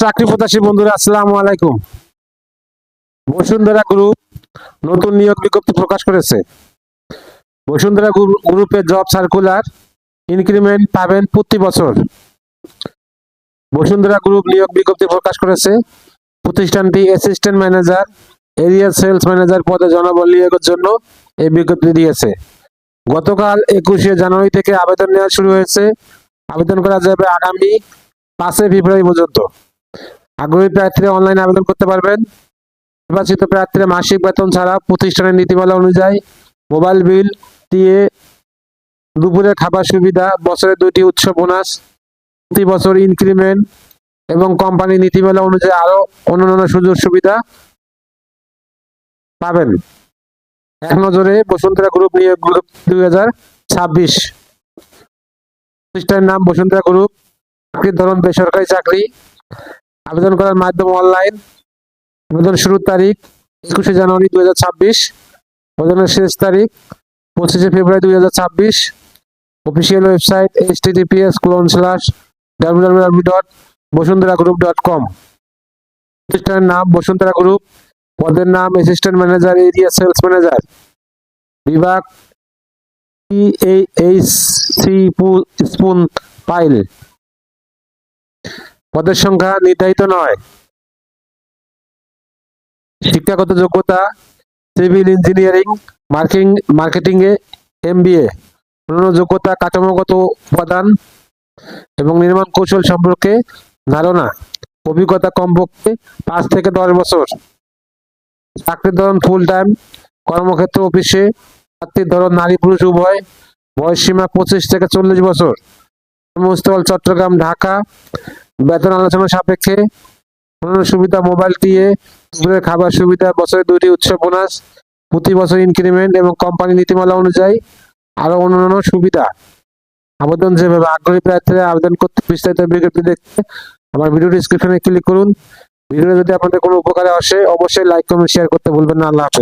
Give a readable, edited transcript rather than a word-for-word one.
চাকরি প্রত্যাশী বন্ধুরা, আসসালামু আলাইকুম। বসুন্ধরা গ্রুপ নতুন নিয়োগ বিজ্ঞপ্তি প্রকাশ করেছে। বসুন্ধরা গ্রুপের জব সার্কুলার ইনক্রিমেন্ট পাবেন প্রতি বছর। বসুন্ধরা গ্রুপ নিয়োগ বিজ্ঞপ্তি প্রকাশ করেছে। প্রতিষ্ঠানটি assistant manager, area sales manager পদে জনবল নিয়োগের জন্য এই বিজ্ঞপ্তি দিয়েছে। গতকাল 21শে জানুয়ারি থেকে আবেদন নেওয়া শুরু হয়েছে। আবেদন করা যাবে আগামী 5 ফেব্রুয়ারি পর্যন্ত। আগ্রহী প্রার্থীরা অনলাইনে আবেদন করতে পারবেন। নির্বাচিত প্রার্থীরা মাসিক বেতন ছাড়া প্রতিষ্ঠানের নীতিমালা অনুযায়ী মোবাইল বিল দিয়ে দুপুরের খাবার সুবিধা, বছরে 2টি উৎসব বোনাস, প্রতি বছর ইনক্রিমেন্ট এবং কোম্পানির নীতিমালা অনুযায়ী আরো অন্যান্য সুযোগ সুবিধা পাবেন। এক নজরে বসুন্ধরা গ্রুপ নিয়োগ 2026। প্রতিষ্ঠানের নাম বসুন্ধরা গ্রুপ। চাকরির ধরন বেসরকারি চাকরি। আবেদন করার মাধ্যম অনলাইন। আবেদন শুরুর তারিখ 21শে জানুয়ারি 2026। আবেদনের শেষ তারিখ 25শে ফেব্রুয়ারি 2026। Official website https://www.bosundharagroup.com। প্রতিষ্ঠানের নাম বসুন্ধরা গ্রুপ। পদের নাম assistant manager, area sales manager. বিভাগ স্পুন পাইল। পদের সংখ্যা নির্ধারিত নয়। শিক্ষাগত যোগ্যতা সিভিল ইঞ্জিনিয়ারিং, মার্কেটিং এ MBA। অন্যান্য যোগ্যতা কাঠামোগত উপাদান এবং নির্মাণ কৌশল সম্পর্কে ধারণা, অভিজ্ঞতা কমপক্ষে 5 থেকে 10 বছর। চাকরির ধরন ফুল টাইম, কর্মক্ষেত্র অফিসে। চাকরির ধরন নারী পুরুষ উভয়। বয়স সীমা 25 থেকে 40 বছর। কর্মস্থল চট্টগ্রাম, ঢাকা। বেতন আলোচনা সাপেক্ষে। অন্যান্য সুবিধা মোবাইল টিএ, দুপুরের খাবার সুবিধা, বছরে 2টি উৎসব বোনাস, প্রতি বছর ইনক্রিমেন্ট এবং কোম্পানি নীতিমালা অনুযায়ী আরো অন্যান্য সুবিধা। আবেদন যেভাবে আগ্রহী প্রার্থীরা আবেদন করতে বিস্তারিত বিজ্ঞপ্তি দেখতে আমার ভিডিও ডিসক্রিপশনে ক্লিক করুন। ভিডিও যদি আপনাদের কোনো উপকারে আসে অবশ্যই লাইক কমেন্ট শেয়ার করতে ভুলবেন না। আল্লাহ হাফেজ।